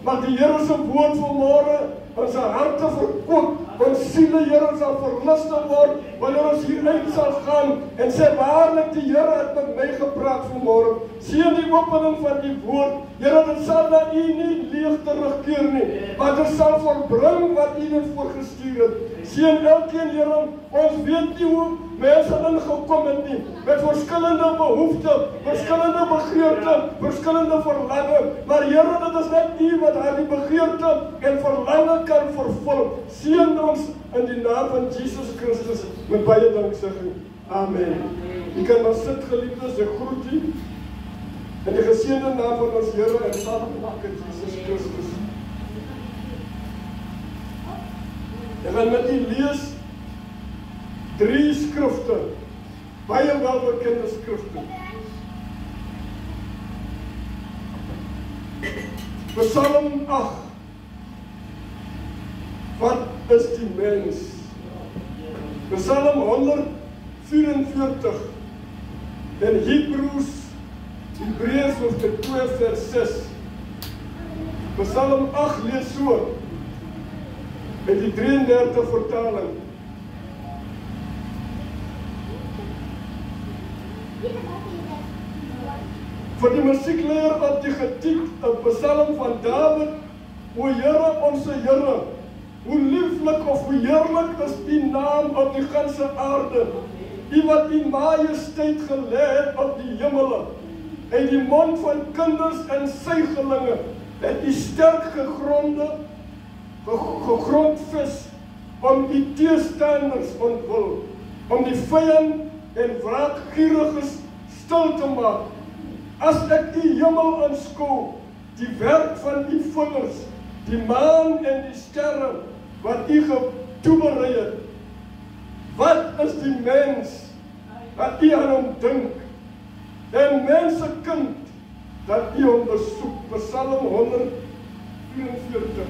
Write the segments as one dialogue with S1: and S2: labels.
S1: Maar die Here se woord vanmôre ons harte verkoop, ons siele Here sal verlustig word wanneer ons hier uit sal gaan en sê waarlik die Here het met my gepraat vanmôre. Seën die opening van die woord. Here, dit sal na U nie leeg terugkeer nie, maar dit sal volbring wat U dit voorgestuur het. Seën elkeen, Here, ons weet nie hoe mense ingekom het nie, met verskillende behoeftes, verskillende begeertes, verskillende verlange, maar Here, dit is net U wat daardie begeerte en verlange kan vervul. Seën ons in die naam van Jesus Christus met baie danksegging. Amen. U kan maar sit, geliefdes, ek groet u in die geseënde naam van ons Here en Vader Jesus Christus. Ek gaan met u lees 3 skrifte, baie welbekende skrifte. Psalm 8. Wat is die mens? Psalm 144 en Hebreërs hoofstuk 2 vers 6. Psalm 8 lees so met die 33 vertaling. Vir die musiekleier op die getiek, 'n psalm van Dawid. O Here, onse Here, hoe lieflik of hoe heerlik is die naam op die ganse aarde. U wat die majesteit gelê het op die hemele. Uit die mond van kinders en suigelinge het u sterk gegrondves om die teestanders ontwil, om die vyand en wraakgieriges stil te maak. As ek die hemel aanskou, die werk van die vingers, die maan en die sterre wat u toeberei het. Wat is die mens dat u aan hom dink? En mensekind dat u hom besoek. Psalm 144.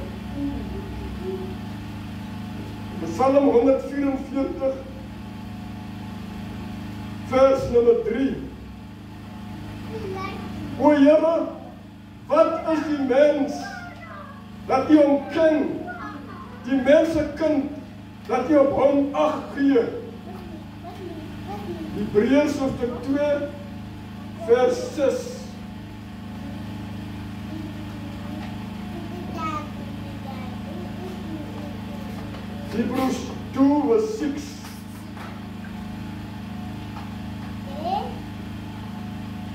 S1: Psalm 144 vers nummer 3. O Here, wat is die mens dat u hom ken? Die mensekind dat u op hom ag gee. Hebreërs hoofstuk 2 vers 6. Hebrews 2 verse 6.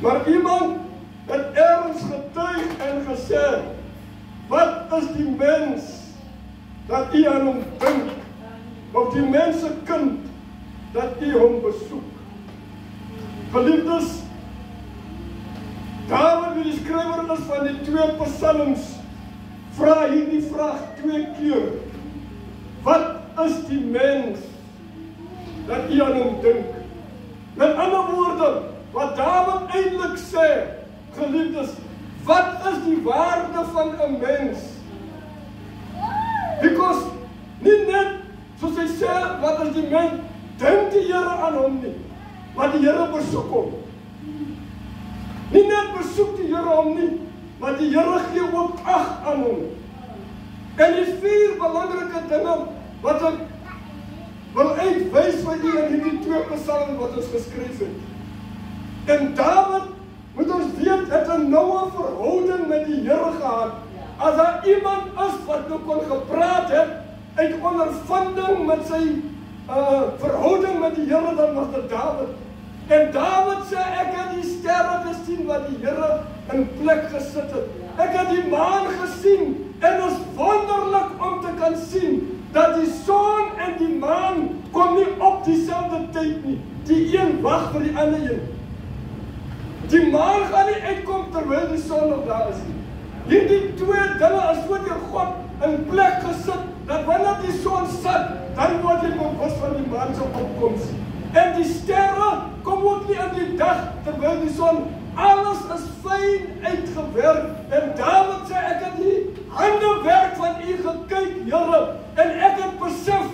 S1: Maar iemand het ergens getuig en gesê, wat is die mens dat u aan hom dink, of die mense kind dat u hom besoek? Geliefdes, David, wie die skrywer is van die 2 psalms, vra hierdie vraag 2 keer. Wat is die mens dat u aan hom dink? Met ander woorde, wat David eintlik sê, geliefdes, wat is die waarde van 'n mens? Because, nie net, soos hy sê, wat is die mens, dink die Here aan hom nie, maar die Here besoek hom. Nie net besoek die Here hom nie, maar die Here gee ook ag aan hom. En die 4 belangrike dinge wat ek wil uitwys vir u in hierdie 2 psalms wat ons geskryf het. En David, moet ons weet, het 'n noue verhouding met die Here gehad. As daar iemand is wat nou kon gepraat het, uit ondervinding met sy verhouding met die Here, dan was dit David. En David sê, ek het die sterre gesien wat die Here in plek gesit het. Ek het die maan gesien, en is wonderlik om te kan sien, dat die son en die maan kom nie op dieselfde tyd nie. Die een wag vir die ander een. Die maan gaan nie uitkom terwyl die son nog daar is nie. Hierdie 2 dinge is so deur God in plek gesit, dat wanneer die son sit, dan word jy bewus van die maan se opkoms. En die sterre kom ook nie in die dag terwyl die son, alles is fyn uitgewerk. En David sê, ek het die handewerk van u gekyk, Here, en ek het besef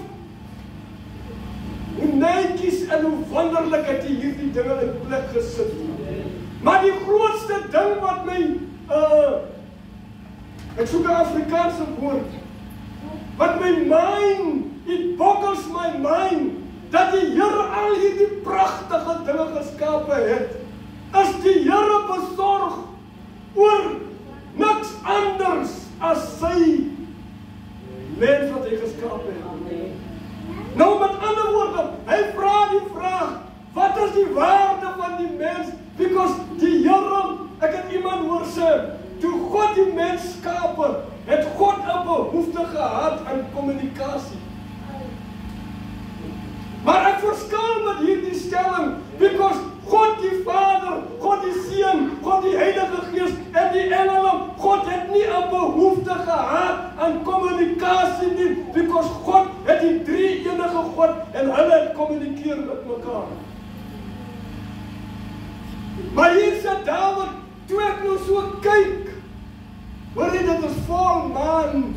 S1: hoe netjies en hoe wonderlik het u hierdie dinge in plek gesit. Maar die grootste ding wat my, ek soek 'n Afrikaanse woord, wat my mind, it boggles my mind, dat die Here al hierdie pragtige dinge geskape het, is die Here besorg oor niks anders as sy mens wat hy geskape het. Nou met ander woorde, hy vra die vraag, wat is die waarde van die mens? Because die Here, ek het iemand hoor sê, toe God die mens skape, het God 'n behoefte gehad aan kommunikasie. Maar ek verskil met hierdie stelling, because God die Vader, God die Seun, God die Heilige Gees en die engele, God het nie 'n behoefte gehad aan kommunikasie nie, because God het die 3 enige God en hulle het kommunikeer met mekaar. Maar hier sê David, toe ek nou so kyk, hoor jy, dit is vol maan.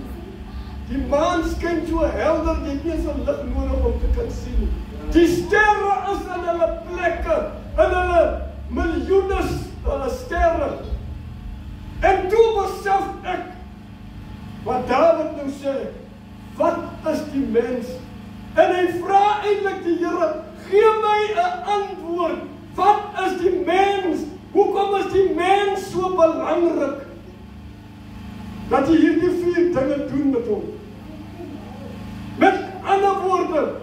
S1: Die maan skyn so helder, jy het nie eens 'n lig nodig om te kan sien. Die sterre is in hulle plekke, in hulle miljoene sterre. En toe besef ek, wat David nou sê, wat is die mens? En hy vra eintlik die Here, gee my 'n antwoord. Wat is die mens? Hoekom is die mens so belangrik? Dat jy hierdie 4 dinge doen met hom. Met ander woorde,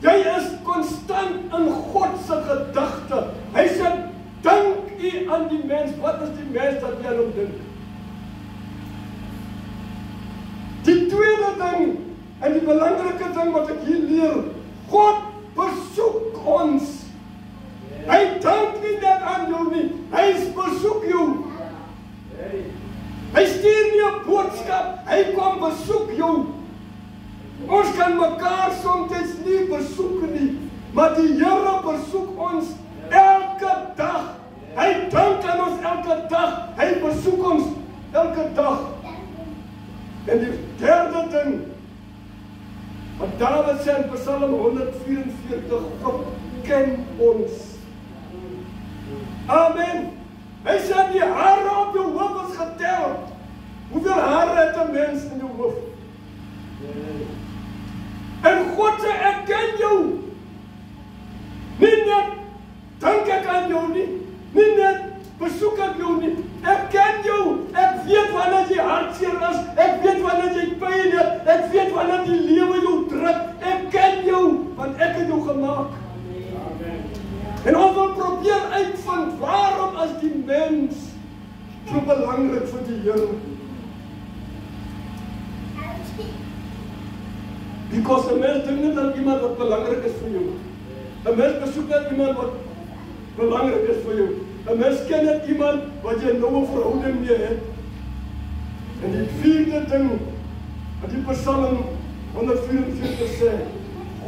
S1: jy is konstant in God se gedagte. Hy sê, dink u aan die mens. Wat is die mens dat jy aan hom dink? Die tweede ding, en die belangrike ding wat ek hier leer, God besoek ons. Hy dink nie net aan jou nie, hy besoek jou. Hy stuur nie 'n boodskap, hy kom besoek jou. Ons kan mekaar soms nie besoek nie, maar die Here besoek ons elke dag. Hy dink aan ons elke dag, hy besoek ons elke dag. En die derde ding, wat David sê in Psalm 144, God ken ons. Amen. Hy sê die hare op jou hoof is getel. Hoeveel hare het 'n mens in jou hoof? En God sê, ek ken jou. Nie net dink ek aan jou nie, nie net besoek ek jou nie. Ek ken jou. Ek weet wanneer jy hartseer is. Ek weet wanneer jy pyn het. Ek weet wanneer die lewe jou druk. so belangrik vir die Here? Because 'n mens dink net aan iemand wat belangrik is vir jou. 'n Mens besoek net iemand wat belangrik is vir jou. 'n Mens ken net iemand wat jy nou 'n verhouding mee het. En die vierde ding wat die Psalm 144 sê,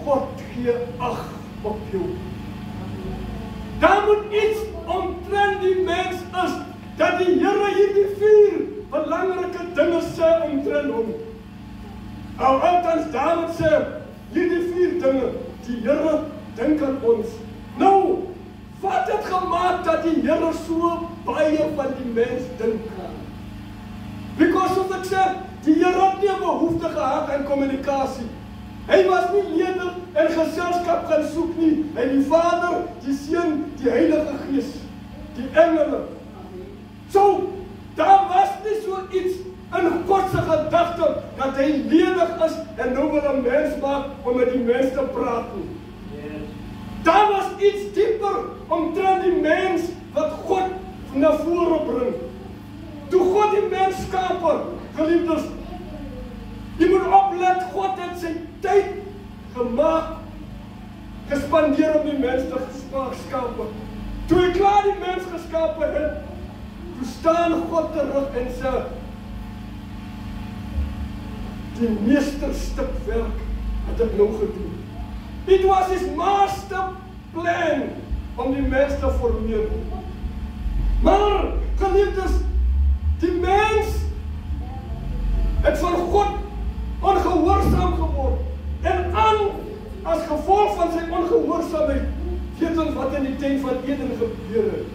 S1: God gee ag op jou. Daar moet iets omtrent die mens is, dat die Here hierdie 4 belangrike dinge sê omtrent hom. Althans, David sê, hierdie 4 dinge, die Here dink aan ons. Nou, wat het gemaak dat die Here so baie van die mens dink? Because soos ek sê, die Here het nie 'n behoefte gehad aan kommunikasie. Hy was nie leerder en geselskap gaan soek nie. Hy die Vader, die Seun, die Heilige Gees, die engele. So, daar was nie so iets in God se gedagte dat hy ledig is en nou wil 'n mens maak om met die mens te praat nie. Daar was iets dieper omtrent die mens wat God na vore bring. Toe God die mens skape, geliefdes, jy moet oplet, God het sy tyd gemaak, gespandeer om die mens te skape. Toe hy klaar die mens geskape het, toe staan God terug en sê, die meesterstuk werk het ek nou gedoen. It was his master plan om die mens te formeer. Maar, geliefdes, die mens het van God ongehoorsaam geword. En as gevolg van sy ongehoorsaamheid, weet ons wat in die tuin van Eden gebeur het.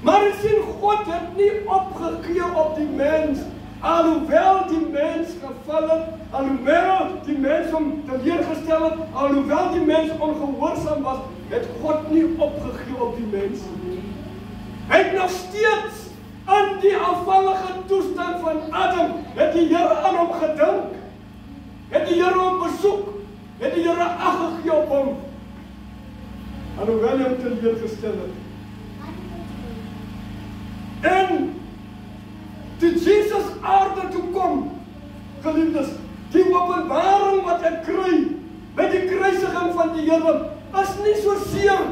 S1: Maar jy sien, God het nie opgegee op die mens, alhoewel die mens geval het, alhoewel die mens hom teleurgestel het, alhoewel die mens ongehoorsaam was, het God nie opgegee op die mens. Hy het nog steeds in die afvallige toestand van Adam, het die Here aan hom gedink, het die Here hom besoek, het die Here ag gegee op hom, alhoewel hy hom teleurgestel het. En toe Jesus aarde toe kom, geliefdes, die openbaring wat ek kry met die kruisiging van die Here, is nie so seer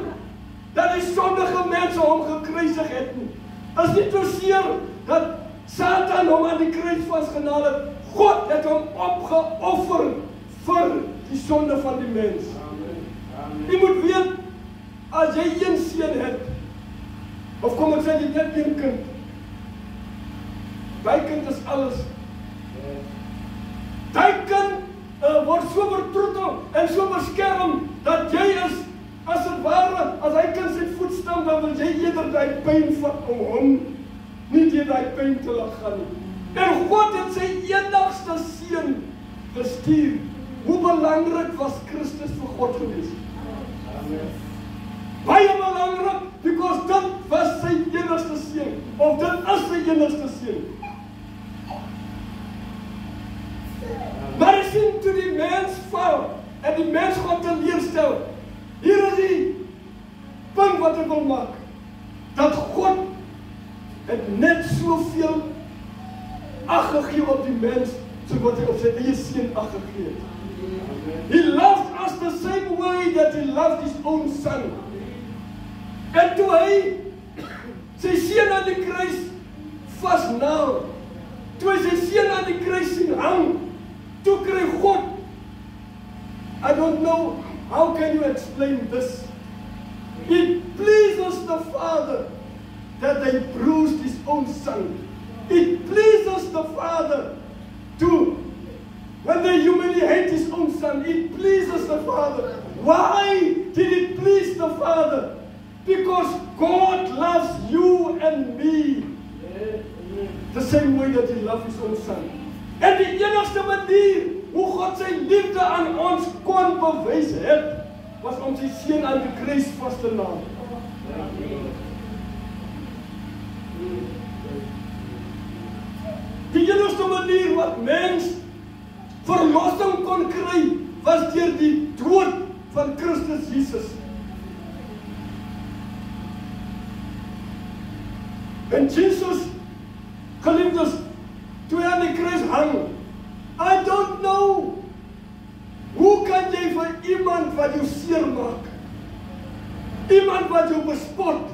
S1: dat die sondige mense hom gekruisig het nie. Is nie so seer dat Satan hom aan die kruis vasgenaal het. God het hom opgeoffer vir die sonde van die mens. Jy moet weet, as jy een seun het, of kom ek sê, jy net een kind, die kind is alles. Die kind word so vertroetel en so beskerm, dat jy is, as het ware, as hy kind sy voet stamp, dan wil jy eerder die pyn vat om hom, nie die pyn te laat gaan nie. En God het sy enigste seun gestuur. Hoe belangrik was Christus vir God geweest? Baie belangrik, because dit was sy enigste seun, of dit is sy enigste seun. Maar as sien toe die mens val, en die mens God teleurstel, hier is die punt wat ek wil maak, dat God het net soveel ag gegee op die mens, so wat hy op sy eie seun ag gegee het. He loved us the same way that he loved his own son. En toe hy sy seun aan die kruis vasnaal, toe hy sy seun aan die kruis sien hang, toe kry God, I don't know, how can you explain this? It pleases the Father that they bruised his own son. It pleases the Father to, when they humiliate his own son, it pleases the Father. Why did it please the Father? Because God loves you and me the same way that he loved his own son. En die enigste manier hoe God sy liefde aan ons kon bewys het, was om sy seun aan die kruis vas te naal. Die enigste manier wat mens verlossing kon kry, was deur die dood van Christus Jesus. En Jesus Geliefdes, toe hy aan die kruis hang, I don't know, hoe kan jy vir iemand wat jou seermaak, iemand wat jou bespot,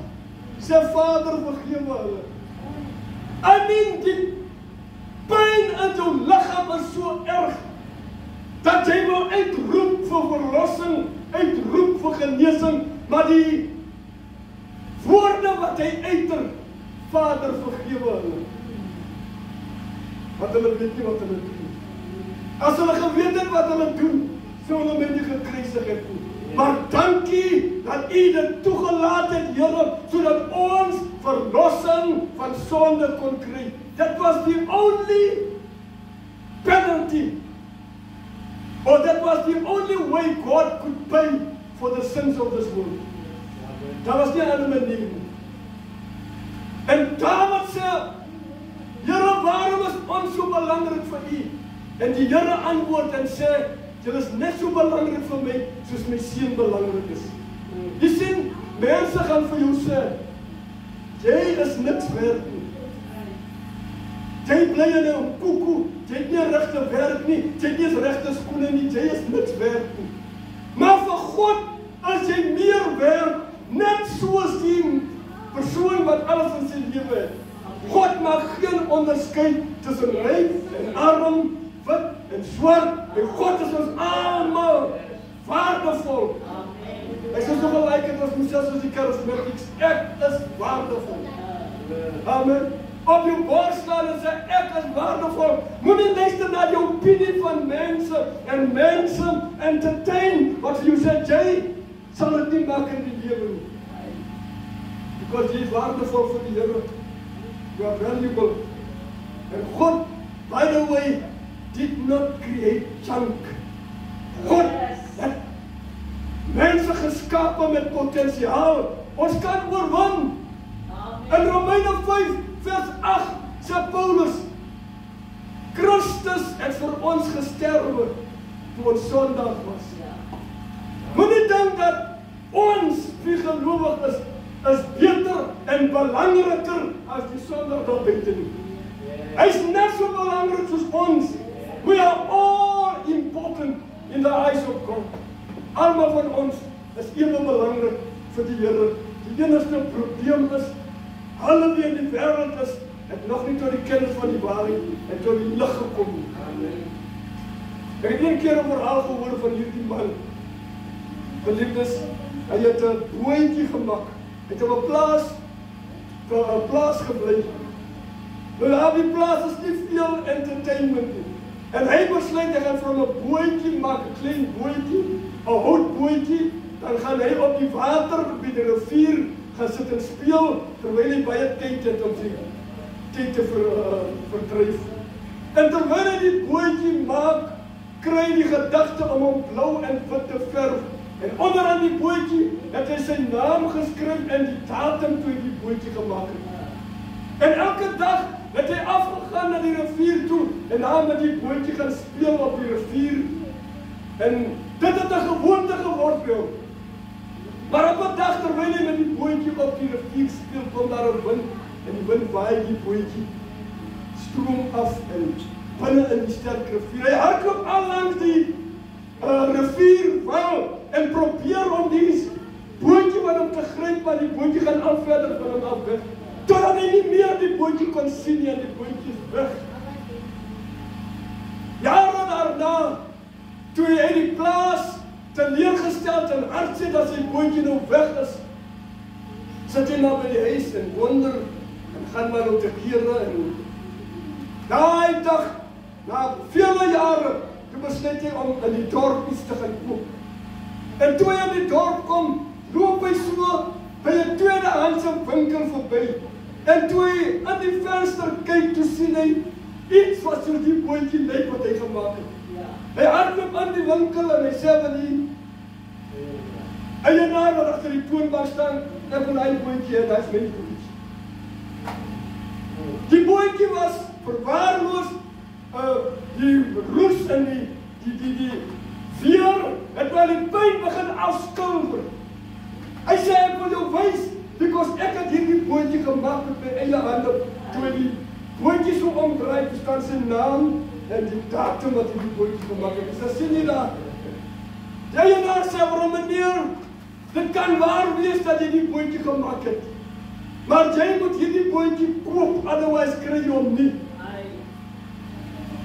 S1: sê Vader vergewe hulle. I mean, die pyn in jou liggaam is so erg, dat jy wil uitroep vir verlossing, uitroep vir genesing, maar die woorde wat hy uiter, Vader vergewe hulle. Want hulle weet nie wat hulle doen. As hulle geweet het wat hulle doen, sou hulle my nie gekruisig het nie. Maar dankie dat U dit toegelaat het, Here, sodat ons verlossing van sonde kon kry. That was the only penalty, or that was the only way God could pay for the sins of this world. Daar was nie 'n ander manier nie. En Dawid sê, Here, waarom is ons so belangrik vir U? En die Here antwoord en sê, Jy is net so belangrik vir my, soos my seun belangrik is. Jy sien, mense gaan vir jou sê, jy is niks werd nie. Jy bly in 'n koekoe, jy het nie regte werk nie, jy het nie regte skoene nie, jy is niks werd nie. Maar vir God is jy meer werd, net soos die persoon wat alles in sy lewe het. God maak geen onderskeid tussen ryk en arm, wit en swart, en God is ons almal waardevol. Ek sê so gelyk het as myself soos die charismatics, ek is waardevol. Amen. Op jou bors staan en sê, ek is waardevol. Moenie luister na die opinie van mense, en mense entertain, wat vir jou sê, jy sal dit nie maak in die lewe nie. Because jy is waardevol vir die Here. You are valuable. And God, by the way, did not create junk. God het mense geskape met potensiaal. Ons kan oorwin. In Romeine 5 vers 8 sê Paulus, Christus het vir ons gesterwe toe ons sondig was. Moenie dink dat ons wie gelowig is beter en belangriker as die sondig daar buite nie. Hy is net so belangrik soos ons. We are all important in the eyes of God. Almal van ons is ewe belangrik vir die Here. Die enigste probleem is, alle wie in die wêreld is, het nog nie tot die kennis van die waarheid en tot die lig gekom nie. Ek het een keer 'n verhaal gehoor van hierdie man. Geliefdes, hy het 'n boontjie gemaak. Hy het op 'n plaas gebly. Nou op die plaas is nie veel entertainment nie. En hy besluit hy gaan van 'n bootjie maak, 'n klein bootjie, 'n houtbootjie, dan gaan hy op die water by die rivier gaan sit en speel, terwyl hy baie tyd het om sy tyd te verdryf. En terwyl hy die bootjie maak, kry hy die gedagte om hom blou en wit te verf. En onderaan die bootjie het hy sy naam geskryf en die datum toe hy die bootjie gemaak het. En elke dag het hy afgegaan na die rivier toe en daar met die bootjie gaan speel op die rivier. En dit het 'n gewoonte geword vir hom. Maar op 'n dag terwyl hy met die bootjie op die rivier speel, kom daar 'n wind en die wind waai die bootjie stroom af en binne in die sterk rivier. Hy hardloop al langs die rivierwal en probeer om die bootjie wat hom te gryp, maar die bootjie gaan al verder van hom af weg. Totdat hy nie meer die bootjie kon sien en die bootjie is weg. Jare daarna, toe hy uit die plaas teleurgesteld en hartseer dat sy bootjie nou weg is, sit hy nou by die huis en wonder en gaan maar op te kere en daai dag, na vele jare, toe besluit hy om in die dorp iets te gaan koop. En toe hy in die dorp kom, loop hy so by 'n tweedehandse winkel verby. En toe hy in die venster kyk, toe sien hy iets wat soos die bootjie lyk wat hy gemaak het. Hy hardloop in die winkel en hy sê van die eienaar wat agter die toonbank staan, ek wil hy bootjie en hy is my bootjie. Die bootjie was verwaarloos, die roes en die veer het wel die pyn begin afskilder. Hy sê ek wil jou wys, because ek het hierdie bootjie gemaak met my eie hande, toe die bootjie staan sy naam en die datum wat hy die bootjie gemaak het. So sien jy daar. Die eienaar sê vir hom, meneer, dit kan waar wees dat jy die bootjie gemaak het. Maar jy moet hierdie bootjie koop, otherwise kry jy hom nie.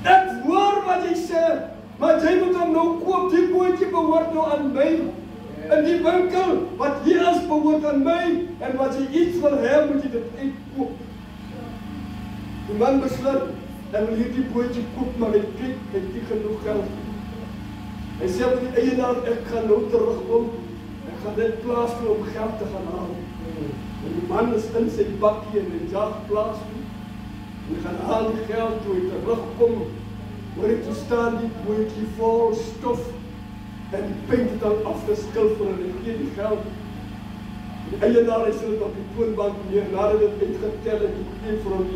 S1: Ek hoor wat jy sê, maar jy moet hom nou koop, die bootjie behoort nou aan my. In die winkel, wat hier is, behoort aan my, en wat jy iets wil hê, moet jy dit uitkoop. Die man besluit, hy wil hierdie bootjie koop, maar hy kyk, hy het nie genoeg geld. Hy sê vir die eienaar, ek gaan nou terugkom, ek gaan dit plaas toe om geld te gaan haal. En die man is in sy bakkie en hy jag plaas toe, en hy gaan haal die geld toe, hy terugkom, waar hy toe staan die bootjie vol stof, en die pint het al afgeskil vir en hy gee die geld. Die eienaar is dit op die toonbank neer, nadat dit uitgetel en die gee vir hom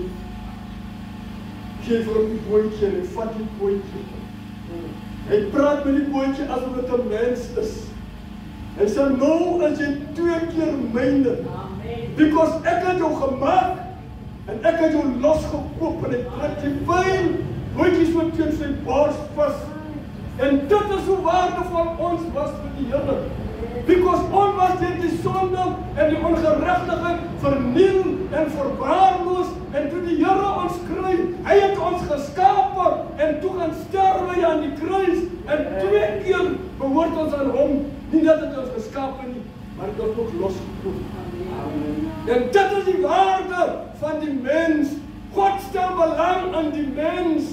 S1: die bootjie en hy vat die bootjie. Hy praat met die bootjie asof dit 'n mens is. Hy sê, nou is jy 2 keer myne. Because ek het jou gemaak en ek het jou losgekoop en ek trek die pyn bootjies so teen sy bors vas. En dit is hoe waardevol ons was vir die Here. Because ons was deur die sonde en die ongeregtigheid verniel en verwaarloos en toe die Here ons kry, hy het ons geskape en toe gaan sterwe hy aan die kruis en 2 keer behoort ons aan hom, nie dat het ons geskape nie, maar het ons ook losgekoop. En dit is die waarde van die mens. God stel belang aan die mens,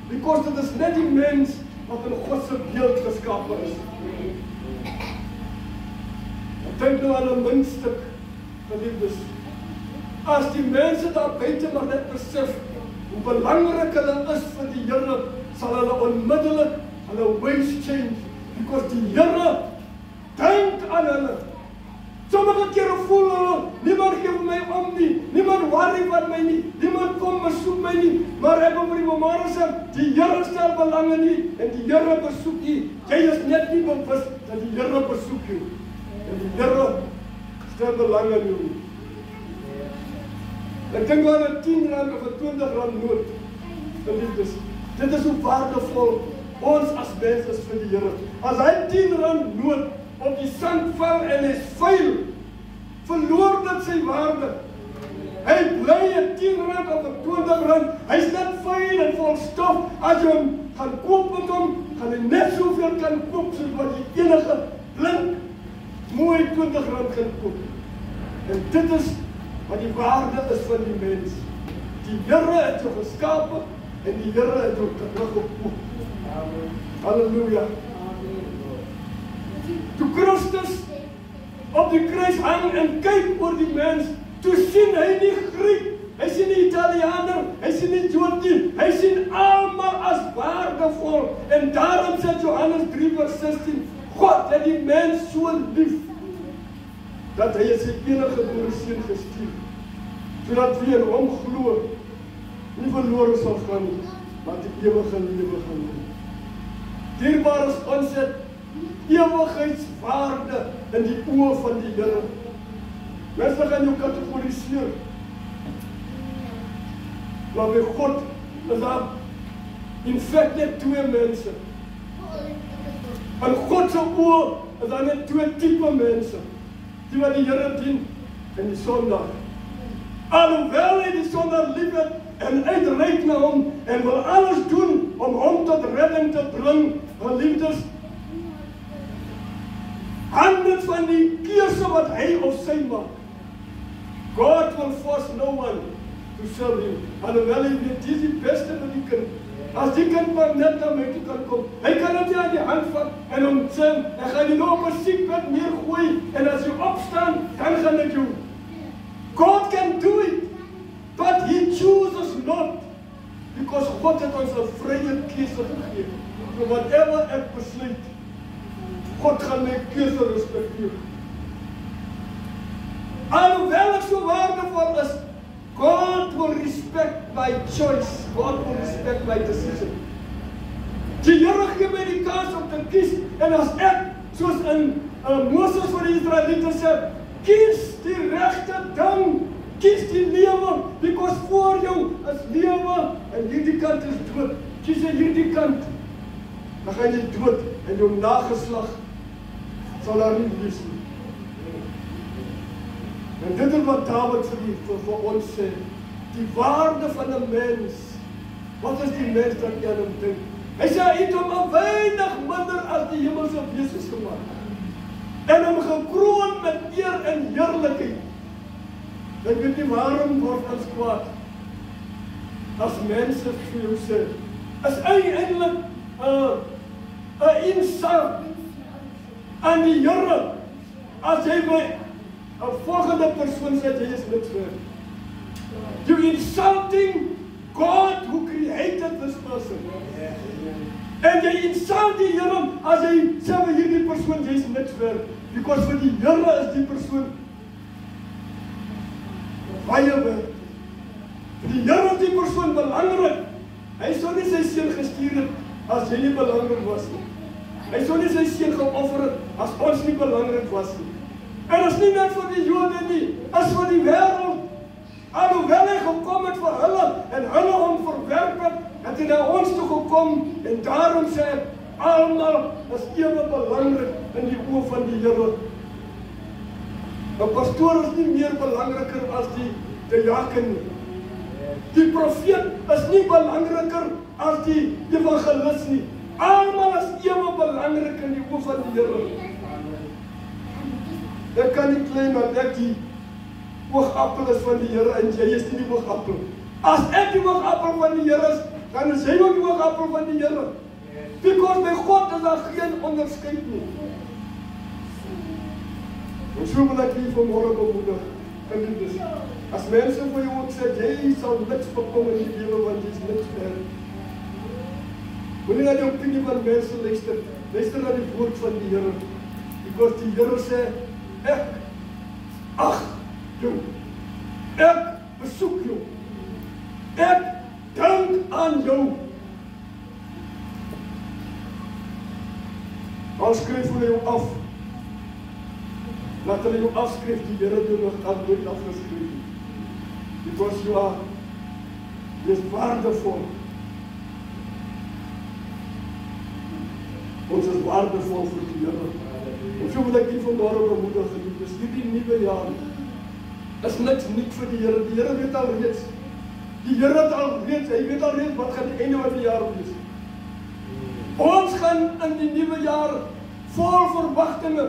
S1: because dit is net die mens wat in God se beeld geskape is. Ek dink nou aan 'n muntstuk, geliefdes. As die mense daar buite maar net besef hoe belangrik hulle is vir die Here, sal hulle onmiddellik hulle ways change, because die Here dink aan hulle. Sommige kere voel hulle, niemand gee vir my om nie, niemand worry van my nie, niemand kom besoek my nie, maar ek wil vir die vanmôre sê, die Here stel belang in nie, en die Here besoek jy. Jy is net nie bewus dat die Here besoek jou. En die Here stel belang in jou. Ek dink aan 'n R10 of 'n R20 noot. Geliefdes, dit is hoe waardevol ons as mens is vir die Here. As hy R10 noot op die sand val en is vuil, verloor dit sy waarde. Hy bly 'n R10 of 'n R20, hy's net vuil en vol stof. As jy hom gaan koop met hom, gaan hy net soveel kan koop soos wat jy enige blink, mooi R20 kan koop. En dit is wat die waarde is van die mens. Die Here het jou geskape en die Here het jou teruggekoop. Halleluja. Toe Christus op die kruis hang en kyk oor die mens, toe sien hy nie Griek, hy sien nie Italianer, hy sien nie Jood nie, hy sien almal as waardevol. En daarom sê Johannes 3:16, God het die mens so lief, dat hy sy enige gebore seun gestuur, sodat wie in hom glo, nie verlore sal gaan nie, maar die ewige lewe gaan hê. Dierbaar is ons het ewigheidswaarde in die oë van die Here. Mense gaan jou kategoriseer. Maar by God is daar in feite net 2 mense. In God se oë is daar net 2 tipe mense. Die wat die Here dien en die sondaar. Alhoewel hy die sondaar liefhet en uitreik na hom en wil alles doen om hom tot redding te bring, geliefdes, handelt van die keuse wat hy of sy maak. God will force no one to serve him. Alhoewel hy weet, dis die beste vir die kind. As die kind maar net na my toe kan kom, hy kan dit aan die hand vat en hom sê, ek gaan jy nou op 'n siekbed neergooi en as jy opstaan, dan gaan ek jou. God can do it, but he chooses not, because God het ons 'n vrye keuse gegee. So whatever ek besluit, God gaan my keuse respekteer. Alhoewel ek so waardevol is, God will respect my choice. God will respect my decision. Die Here gee my die kans om te kies, en as ek, soos in Moses vir die Israeliete sê, kies die regte ding, kies die lewe, because voor jou is lewe en hierdie kant is dood. Kies jy hierdie kant, dan gaan jy dood en jou nageslag sal daar nie wees nie. En dit is wat Dawid vir ons sê, die waarde van 'n mens. Wat is die mens dat jy aan hom dink? Hy sê hy het hom 'n weinig minder as die hemelse wesens gemaak. En hom gekroon met eer en heerlikheid. Ek weet nie waarom word ons kwaad as mense vir jou sê, is eintlik 'n insult aan die Here as jy by 'n volgende persoon sê jy is niks werd. You insulting God who created this person. En jy insult die Here as jy sê vir hierdie persoon jy is niks werd. Because vir die Here is die persoon baie werd. Die Here is die persoon belangrik. Hy sou nie sy seun gestuur het as jy nie belangrik was nie. Hy sou nie sy seun geoffer het as ons nie belangrik was nie. En is nie net vir die Jode nie, is vir die wêreld. Alhoewel hy gekom het vir hulle en hulle hom verwerp het hy na ons toe gekom en daarom sê hy, almal is ewe belangrik in die oë van die Here. 'n Pastoor is nie meer belangriker as die diaken nie. Die profeet is nie belangriker as die evangelis nie. Almal is ewe belangrik in die oë van die Here. Ek kan nie claim dat ek die oogappel is van die Here en jy is nie die oogappel. As ek die oogappel van die Here is, dan is jy ook die oogappel van die Here. Because by God is daar geen onderskeid nie. En so wil ek hier vanmôre bemoedig. As mense vir jou ook sê, jy sal niks bekom in die lewe want jy is niks werd. Moenie na die opinie van mense luister. Luister na die woord van die Here. Because die Here sê, ek ag jou. Ek besoek jou. Ek dink aan jou. Al skryf hulle jou af. Laat hulle jou afskryf, die Here doen nog al nooit afgeskryf. Because you are waardevol. Ons is waardevol vir die Here. En so wil ek hier vanmôre bemoedig, dis hierdie nuwe jaar. Is niks nuut vir die Here. Die Here weet al reeds. Die Here het al reeds, hy weet al reeds wat gaan die einde van die jaar wees. Ons gaan in die nuwe jaar vol verwagtinge.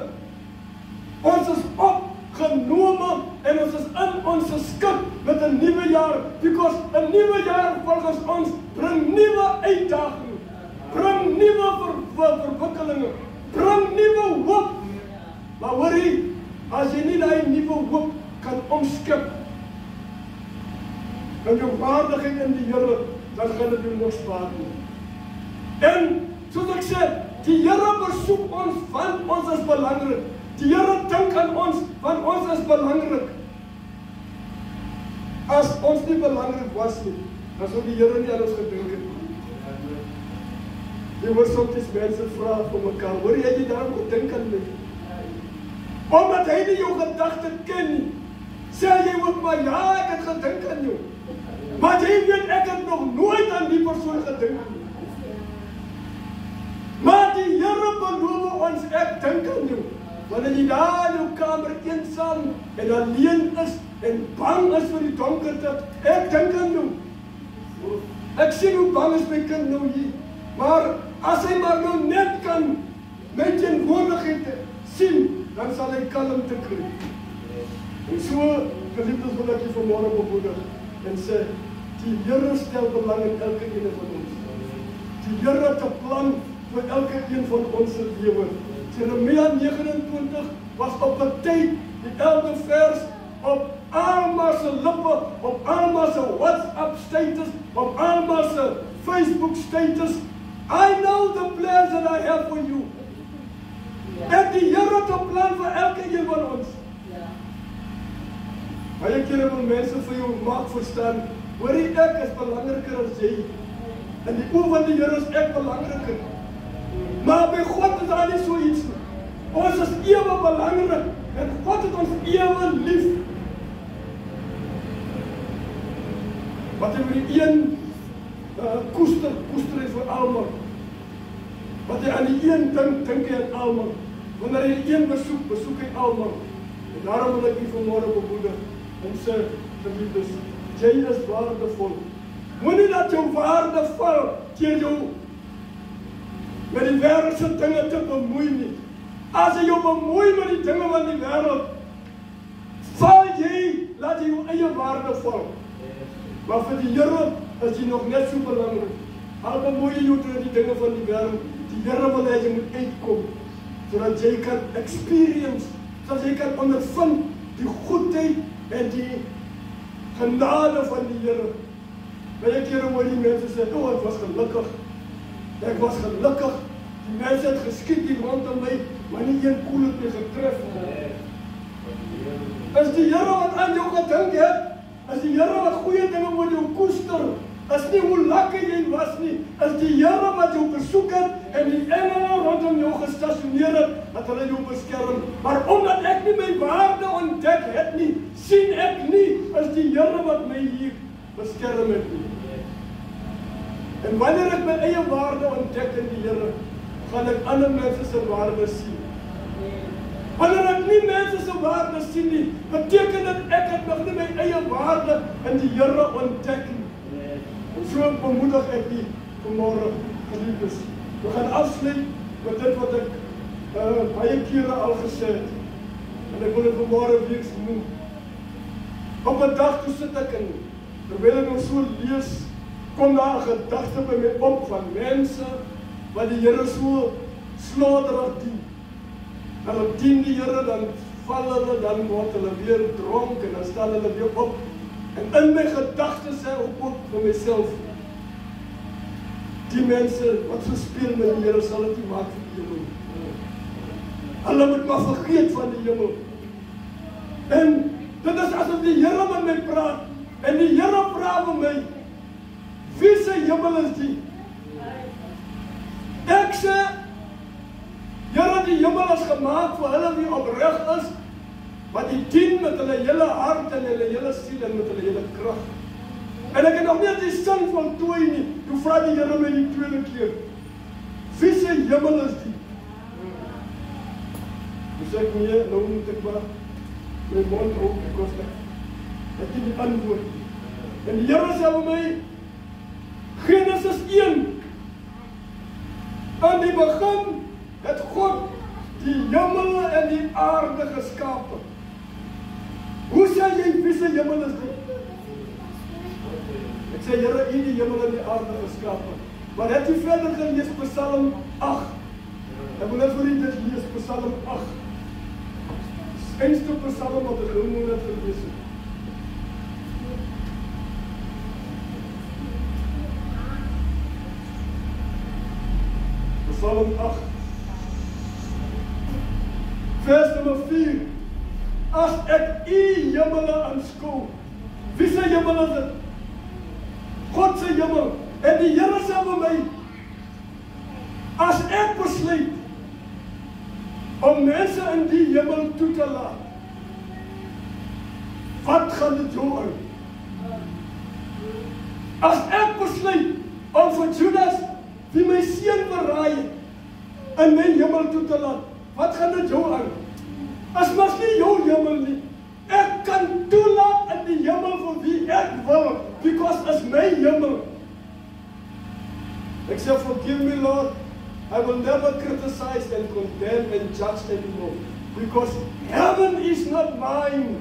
S1: Ons is opgenome en ons is in ons skip met 'n nuwe jaar. Because 'n nuwe jaar volgens ons bring nuwe uitdagings, bring nuwe verwikkelinge, bring nuwe hoop. Maar hoorie, as jy nie daai nuwe hoop kan omskep en jou waardigheid in die Here, dan gaan dit jou niks baat nie. En soos ek sê, die Here besoek ons want ons is belangrik. Die Here dink aan ons want ons is belangrik. As ons nie belangrik was nie, dan sou die Here nie aan ons gedink het nie. Jy hoor soms mense vra vir mekaar, hoor jy daarom gedink aan my? Omdat hy nie jou gedagte ken nie, sê jy ook maar, ja, ek het gedink aan jou. Maar jy weet, ek het nog nooit aan die persoon gedink nie. Maar die Here beloof ons, ek dink aan jou. Wanneer jy daar in jou kamer eensaam en alleen is en bang is vir die donkerte, ek dink aan jou. Ek sien hoe bang is my kind nou hier. Maar as hy maar nou net kan my teenwoordigheid sien, dan sal hy kalmte kry. En so, geliefdes, wil ek jy vanmôre bemoedig en sê, die Here stel belang in elke een van ons. Die Here het 'n plan vir elke een van ons se lewe. Jeremia 29 was op 'n tyd, die 11de vers, op almal se lippe, op almal se WhatsApp status, op almal se Facebook status. I know the plans that I have for you. En die Here het 'n plan vir elke een van ons. Baie kere wil mense vir jou maak verstaan, hoorie, ek is belangriker as jy. In die oë van die Here is ek belangriker. Maar by God is daar nie so iets nie. Ons is ewe belangrik en God het ons ewe lief. Wat hy met die een koester hy vir almal. Wat hy aan die een dink hy aan almal. Wanneer hy die een besoek hy almal. En daarom wil ek u vanmôre bemoedig en sê, geliefdes, jy is waardevol. Moenie dat jou waarde val teen jou met die wêreldse dinge te bemoei nie. As jy jou bemoei met die dinge van die wêreld, val jy, laat jy jou eie waarde val. Maar vir die Here is jy nog net so belangrik. Al bemoei jy jou met die dinge van die wêreld, die Here wil hê jy moet uitkom, sodat jy kan experience, sodat jy kan ondervind die goedheid en die genade van die Here. Baie kere hoor die mense sê, ek was gelukkig. Ek was gelukkig. Die mense het geskiet hier rondom my, maar nie een koel het my getref. Is die Here wat aan jou gedink het? Is die Here wat goeie dinge oor jou koester? Is nie hoe lekker jy was nie. Is die Here wat jou besoek het en die engele rondom jou gestasioneer het, dat hulle jou beskerm. Maar omdat ek nie my waarde ontdek het nie, sien ek nie, is die Here wat my hier beskerm het nie. En wanneer ek my eie waarde ontdek in die Here, gaan ek ander mense se waarde sien. Wanneer ek nie mense se waarde sien nie, beteken dit ek het nog nie my eie waarde in die Here ontdek nie. En so bemoedig ek u vanmôre, geliefdes. We gaan afsluit met dit wat ek baie kere al gesê het. En ek wil dit vanmôre weer noem. Op 'n dag toe sit ek in, terwyl ek nou so lees, kom daar 'n gedagte by my op van mense wat die Here so slaaderig dien. Hulle dien die Here, dan val hulle, dan word hulle weer dronk en dan staan hulle weer op. En in my gedagtes sê ek ook vir myself, die mense wat so speel met die Here sal dit nie maak vir die hemel. Hulle moet maar vergeet van die hemel. En dit is asof die Here met my praat en die Here vra vir my, wie se hemel is die? Ek sê, Here, die hemel is gemaak vir hulle wie opreg is, wat die dien met hulle hele hart en hulle hele siel en met hulle hele krag. En ek het nog nie die sin voltooi nie, toe vra die Here my die tweede keer, wie se hemel is die? Toe sê ek, nee, nou moet ek maar my mond hou, because ek het die antwoord. En die Here sê vir my, Genesis 1, aan die begin het God die hemel en die aarde geskape. Hoe sê jy, wie se hemel is dit? Ek sê, Here, u die hemel en die aarde geskape. Maar het u verder gelees Psalm 8? Ek wil net vir u dit lees, Psalm 8. Die einste Psalm wat ek nou net gelees het. Psalm 8. Vers nummer 4. As ek u hemele aanskou, wie se hemel is dit? God se hemel. En die Here sê vir my, as ek besluit om mense in die hemel toe te laat, wat gaan dit jou aan? As ek besluit om vir Judas, wie my seun verraai het, in my hemel toe te laat, wat gaan dit jou aan? As mos nie jou hemel nie. Ek kan toelaat in die hemel vir wie ek wil, because is my hemel. Ek sê, forgive me, Lord, I will never criticize and condemn and judge anymore, because heaven is not mine.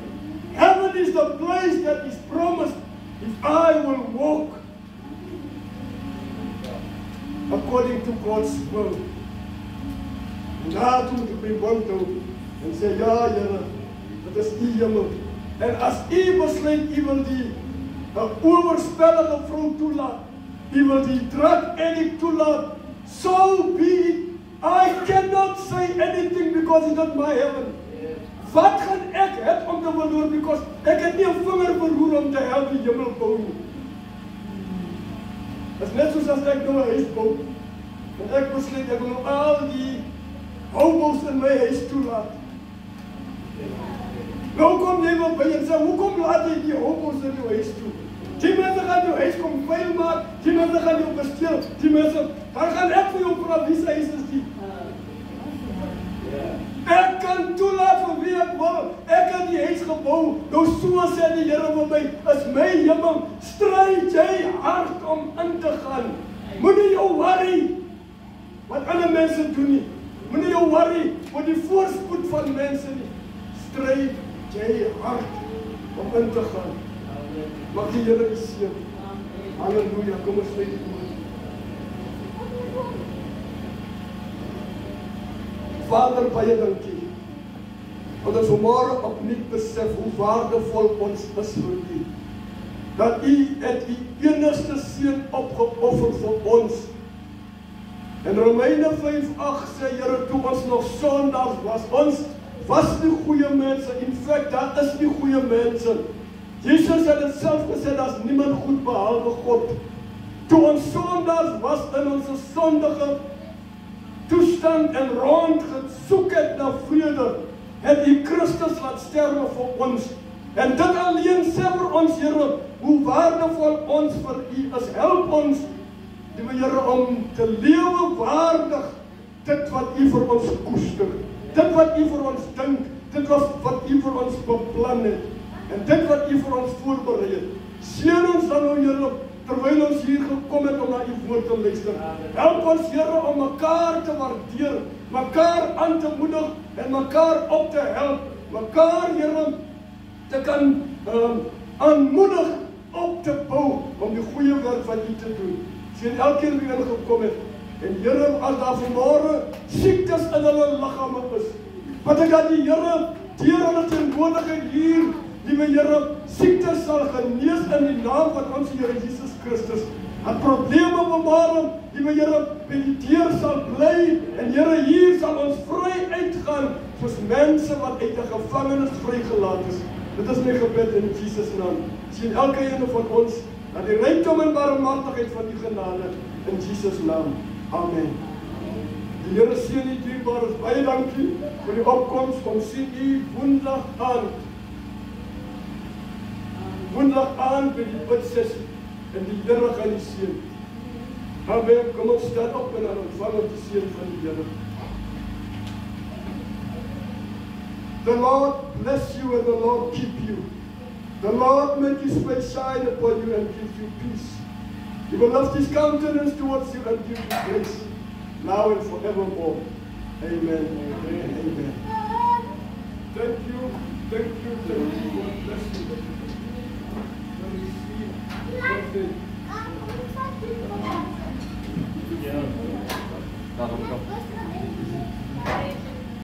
S1: Heaven is the place that is promised if I will walk according to God's will. En daartoe moet ek my mond hou en sê, ja, Here, dit is u hemel. En as u besluit, u wil die oorspellige vrou toelaat, u wil die drug addict toelaat, so be it. I cannot say anything because it's not my heaven. Wat gaan ek het om te verloor, because ek het nie 'n vinger verroer om te help die hemel bou nie. Dit is net soos as ek nou 'n huis bou, en ek besluit, ek wil nou al die hobos in my huis toelaat. Nou kom jy by en sê, hoekom laat jy die hobos in jou huis toe? Die mense gaan jou huis kom vuil maak, Die mense gaan jou besteel. Die mense, dan gaan ek vir jou vra wie sy is die. Ek kan toelaat vir wie ek wil. Ek kan die huis gebou. Nou so sê die Here vir my, is my hemel, stryd jy hard om in te gaan. Moenie jou worry wat ander mense doen nie. Moenie jou worry oor die voorspoed van mense nie. Stryd jy hard om in te gaan. Mag die Here u seën. Halleluja, kom ons sluit die oë. Vader, baie dankie. Want ons vanmôre opnuut besef hoe waardevol ons is vir U. Dat U het U enigste seun opgeoffer vir ons. En Romeine 5:8 sê, Here, toe ons nog sondaars was, ons was nie goeie mense. In feite, daar is nie goeie mense. Jesus het dit self gesê, daar is niemand goed behalwe God. Toe ons sondaars was in ons sondige toestand en rondgesoek het na vrede, het U Christus laat sterwe vir ons. En dit alleen sê vir ons, Here, hoe waardevol ons vir U is. Help ons, liewe Here, om te lewe waardig dit wat U vir ons koester, dit wat U vir ons dink, dit wat U vir ons beplan het, en dit wat U vir ons voorberei het. Seën ons dan, o Here, terwyl ons hier gekom het om na U woord te luister. Help ons, Here, om mekaar te waardeer, mekaar aan te moedig en mekaar op te help, mekaar, Here, te kan aanmoedig op te bou om die goeie werk van U te doen. Sien elkeen wie ingekom het. En Here, as daar vanmôre siektes in hulle liggame is, wat ek aan die Here deur hulle teenwoordigheid hier, liewe Here, siektes sal genees in die naam van ons Here Jesus Christus. En probleme vanmôre, liewe Here, by die deur sal bly, en Here, hier sal ons vry uitgaan, soos mense wat uit 'n gevangenis vrygelaat is. Dit is my gebed in Jesus naam. Sien elke een van ons na die rykdom en barmhartigheid van U genade in Jesus naam. Amen. Die Here seën U dierbares. Baie dankie vir die opkoms. Kom sien U woensdag aan. Woensdag aan by die bidsessie. En die Here gaan U seën. Amen. Kom ons staan op en dan ontvang ons die seën van die Here. The Lord bless you and the Lord keep you. The Lord make His face shine upon you and give you peace. He will lift His countenance towards you and give you grace, now and forevermore. Amen. Amen. Amen. Thank you. Thank you. Thank you. God bless you. Let me see.
S2: Ja, daarom kan.